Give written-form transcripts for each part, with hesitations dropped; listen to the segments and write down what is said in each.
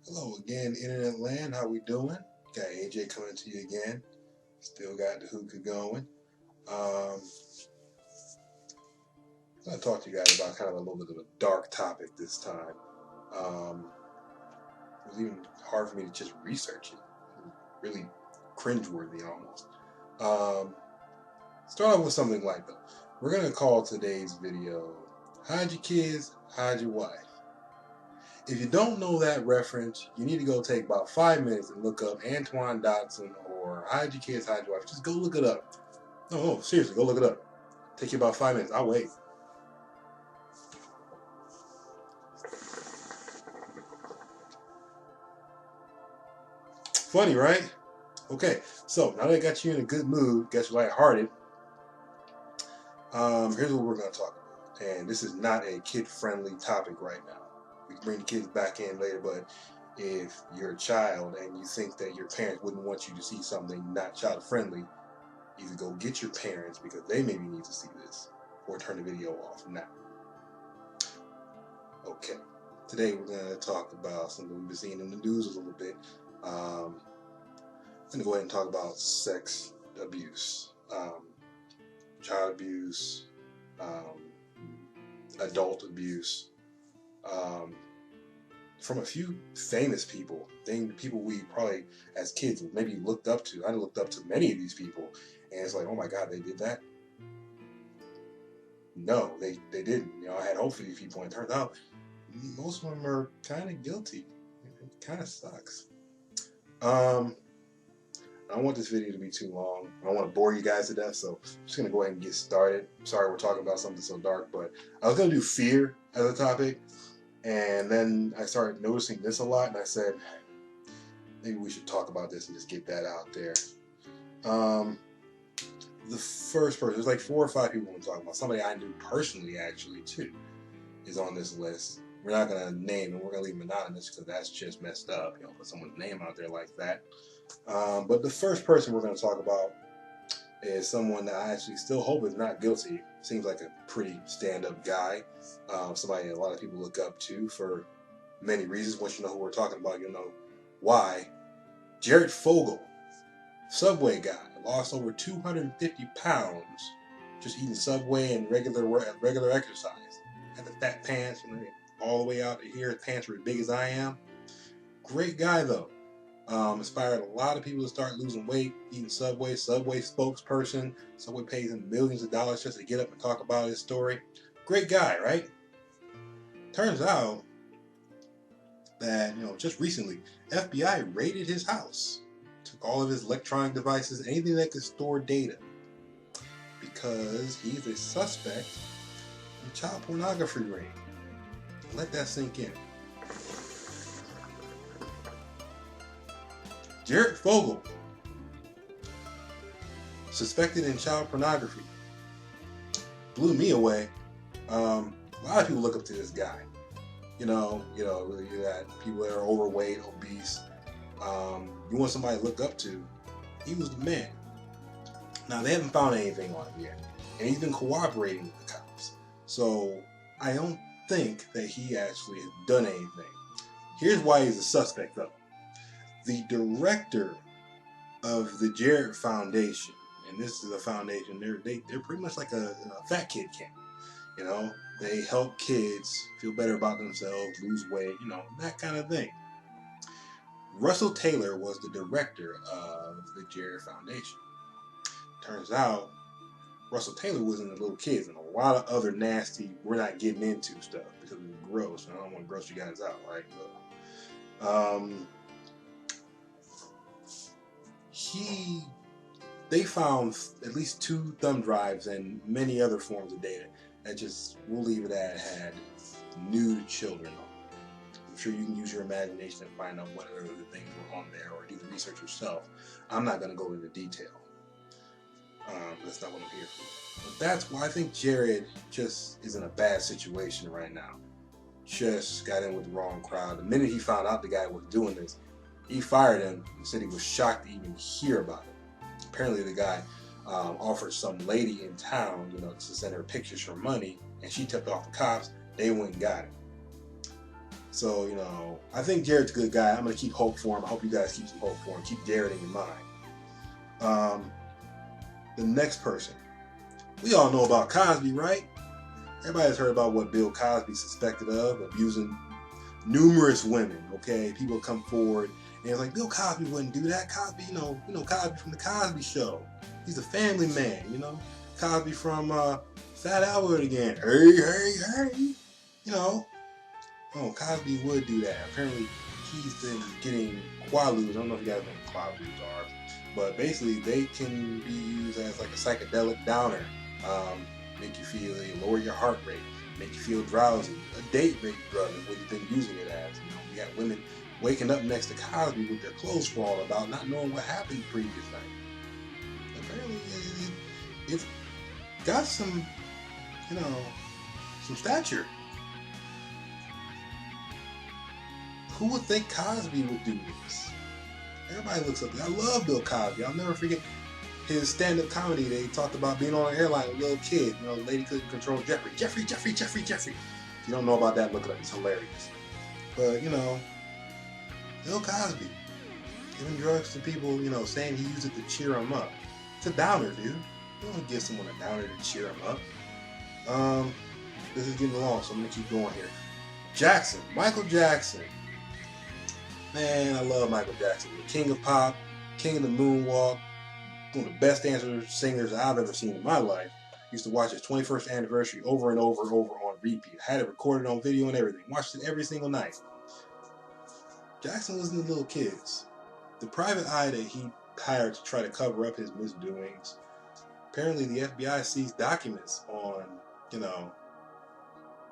Hello again, Internet Land. How we doing? Got AJ coming to you again. Still got the hookah going. I'm going to talk to you guys about kind of a little bit of a dark topic this time. It was even hard for me to just research it. It was really cringeworthy almost. Start off with something light though. We're going to call today's video Hide Your Kids, Hide Your Wife. If you don't know that reference, you need to go take about 5 minutes and look up Antoine Dodson or Hide Your Kids, Hide Your Wife. Just go look it up. No, seriously, go look it up. Take you about 5 minutes. I'll wait. Funny, right? Okay, so now that I got you in a good mood, got you lighthearted, here's what we're going to talk about. And this is not a kid-friendly topic right now. We can bring the kids back in later, but if you're a child and you think that your parents wouldn't want you to see something not child-friendly, either go get your parents because they maybe need to see this, or turn the video off now. Okay, today we're going to talk about something we've been seeing in the news a little bit. I'm going to go ahead and talk about sex abuse, child abuse, adult abuse, from a few famous people, people we probably as kids maybe looked up to. I looked up to many of these people, and it's like, oh my God, they did that? No, they didn't. I had hope for these people, and it turns out most of them are kind of guilty. It kind of sucks. I don't want this video to be too long. I don't want to bore you guys to death, so I'm just going to go ahead and get started. Sorry we're talking about something so dark, but I was going to do fear as a topic, and then I started noticing this a lot, and I said, maybe we should talk about this and just get that out there. The first person, there's like 4 or 5 people I'm talking about. Somebody I knew personally, actually, too, is on this list. We're not going to name him. We're going to leave him anonymous because that's just messed up. Put someone's name out there like that. But the first person we're going to talk about is someone that I actually still hope is not guilty. Seems like a pretty stand-up guy. Somebody a lot of people look up to for many reasons. Once you know who we're talking about, you'll know why. Jared Fogle, Subway guy, lost over 250 pounds just eating Subway and regular exercise. Had the fat pants, all the way out to here. His pants were as big as I am. Great guy though. Inspired a lot of people to start losing weight, eating Subway. Subway spokesperson. Subway pays him millions of dollars just to get up and talk about his story. Great guy, right? Turns out that, just recently, FBI raided his house. Took all of his electronic devices, anything that could store data. Because he's a suspect in child pornography ring. Let that sink in. Jared Fogle, suspected in child pornography, blew me away. A lot of people look up to this guy. You got people that are overweight, obese. You want somebody to look up to. He was the man. Now they haven't found anything on him yet, and he's been cooperating with the cops. So I don't think that he actually has done anything. Here's why he's a suspect, though. The director of the Jared Foundation, and this is a foundation, they're pretty much like a fat kid camp. They help kids feel better about themselves, lose weight, that kind of thing. Russell Taylor was the director of the Jared Foundation. Turns out, Russell Taylor was into little kids and a lot of other nasty, we're not getting into stuff because it's gross, and I don't want to gross you guys out, right? They found at least 2 thumb drives and many other forms of data that we'll leave it at, had nude children on. I'm sure you can use your imagination and find out what other things were on there or do the research yourself. I'm not going to go into detail. That's not what I'm here for. But that's why I think Jared just is in a bad situation right now. Just got in with the wrong crowd. The minute he found out the guy was doing this, he fired him and said he was shocked to even hear about it. Apparently the guy offered some lady in town, to send her pictures for money, and she tipped off the cops. They went and got him. So, I think Jared's a good guy. I'm going to keep hope for him. I hope you guys keep some hope for him. Keep Jared in your mind. The next person. We all know about Cosby, right? Everybody's heard about what Bill Cosby suspected of, abusing numerous women, okay? People come forward and it's like, Bill Cosby wouldn't do that. Cosby, Cosby from the Cosby Show. He's a family man, Cosby from Fat Albert again. Hey. Cosby would do that. Apparently, he's been getting Quaaludes. I don't know if you guys know what Quaaludes are, but basically they can be used as like a psychedelic downer. Make you feel, lower your heart rate, make you feel drowsy. A date rape drug is what you've been using it as. We got women waking up next to Cosby with their clothes falling about, not knowing what happened the previous night. Apparently, it's got some, some stature. Who would think Cosby would do this? Everybody looks up. I love Bill Cosby. I'll never forget his stand-up comedy. They talked about being on an airline with a little kid. The lady couldn't control Jeffrey. Jeffrey. If you don't know about that, look it up. It's hilarious. But, Bill Cosby giving drugs to people, saying he used it to cheer them up. It's a downer, dude. You don't give someone a downer to cheer them up. This is getting long, so I'm going to keep going here. Jackson. Michael Jackson. Man, I love Michael Jackson. The king of pop, king of the moonwalk, one of the best singers I've ever seen in my life. Used to watch his 21st anniversary over and over on repeat. I had it recorded on video and everything. Watched it every single night. Jackson wasn't the little kids. The private eye that he hired to try to cover up his misdoings. Apparently the FBI seized documents on,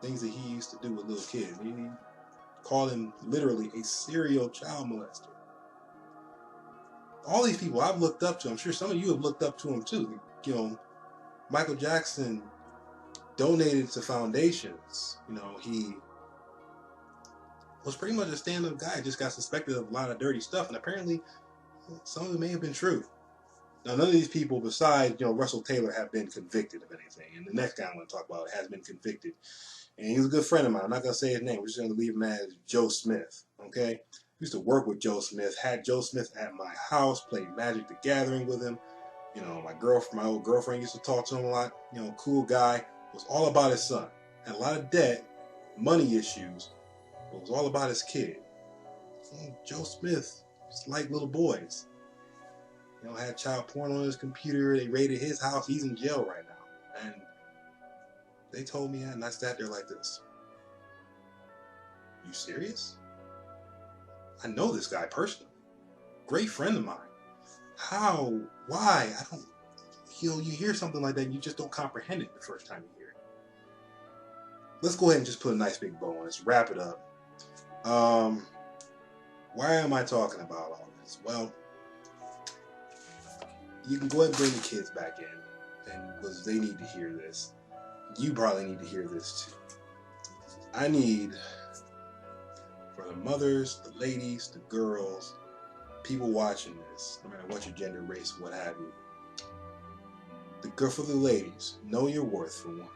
things that he used to do with little kids. He called him literally a serial child molester. All these people I've looked up to, I'm sure some of you have looked up to him too. Michael Jackson donated to foundations. He was pretty much a stand-up guy, just got suspected of a lot of dirty stuff, and apparently some of it may have been true. Now, none of these people besides, Russell Taylor have been convicted of anything, and the next guy I'm going to talk about has been convicted. And he was a good friend of mine. I'm not going to say his name. We're just going to leave him as Joe Smith, okay? I used to work with Joe Smith, had Joe Smith at my house, played Magic the Gathering with him. My old girlfriend used to talk to him a lot. Cool guy. It was all about his son. Had a lot of debt, money issues, but it was all about his kid. Joe Smith just liked little boys. Had child porn on his computer. They raided his house. He's in jail right now. And they told me that, and I sat there like this. You serious? I know this guy personally. Great friend of mine. How? Why? I don't... You hear something like that, and you just don't comprehend it the first time you hear it. Let's go ahead and just put a nice big bow on this. Wrap it up. Why am I talking about all this? Well, you can go ahead and bring the kids back in, and because they need to hear this. You probably need to hear this too. I need for the mothers, the ladies, the girls, people watching this, no matter what your gender, race, what have you. For the ladies, know your worth for one.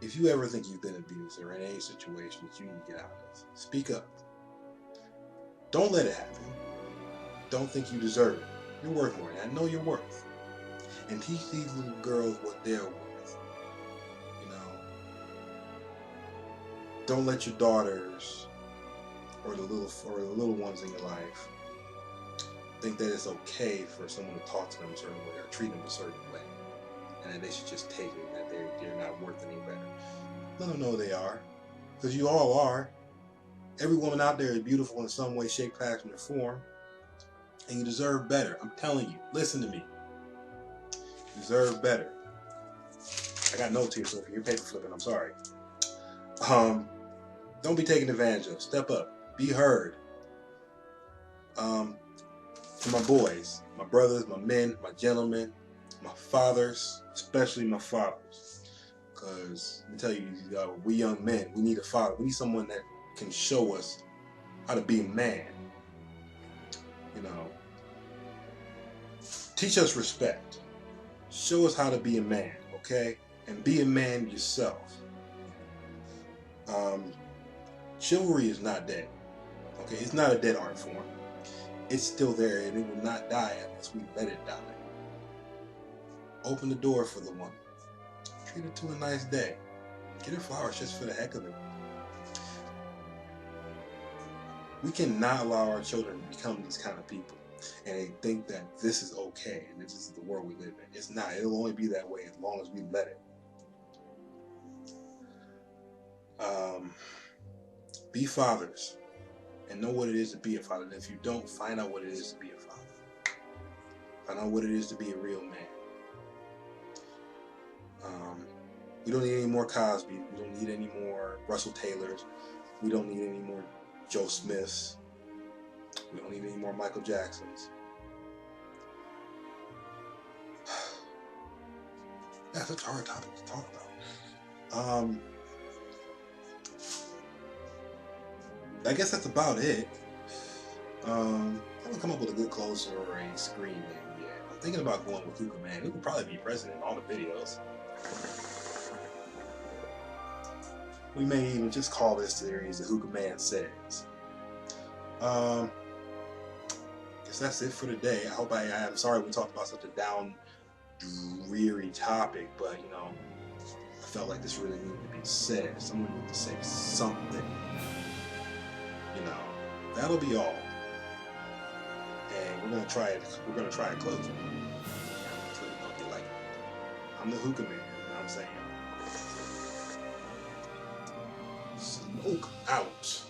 If you ever think you've been abused or in any situation that you need to get out of, speak up. Don't let it happen. Don't think you deserve it. You're worth more. And I know your worth. And teach these little girls what they're worth. Don't let your daughters or the little ones in your life think that it's okay for someone to talk to them a certain way or treat them a certain way, and that they should just take it, and that they're not worth any better. Let them know they are, because you all are. Every woman out there is beautiful in some way, shape, fashion, or form, and you deserve better. I'm telling you, listen to me. You deserve better. I got notes here, so if you're paper flipping, I'm sorry. Don't be taken advantage of. Step up. Be heard. To my boys, my brothers, my men, my gentlemen, my fathers, especially my fathers. Because let me tell you, we young men, we need a father. We need someone that can show us how to be a man. Teach us respect. Show us how to be a man, okay? And be a man yourself. Chivalry is not dead. Okay, it's not a dead art form. It's still there, and it will not die unless we let it die. Open the door for the woman. Treat her to a nice day. Get her flowers just for the heck of it. We cannot allow our children to become these kind of people, and they think that this is okay and this is the world we live in. It's not. It'll only be that way as long as we let it. Be fathers and know what it is to be a father. And if you don't, find out what it is to be a father. Find out what it is to be a real man. We don't need any more Cosby. We don't need any more Russell Taylors. We don't need any more Joe Smiths. We don't need any more Michael Jacksons. That's such a hard topic to talk about. I guess that's about it. I haven't come up with a good close or a screen name yet. I'm thinking about going with Hookah Man. He could probably be present in all the videos. We may even just call this series The Hookah Man Says. Guess that's it for today. I hope I'm sorry we talked about such a down, dreary topic, but you know, I felt like this really needed to be said. Someone needed to say something. You know, that'll be all. And we're gonna try it. We're gonna try it closing. So you know, like, I'm the Hookah Man. You know what I'm saying? Smoke out.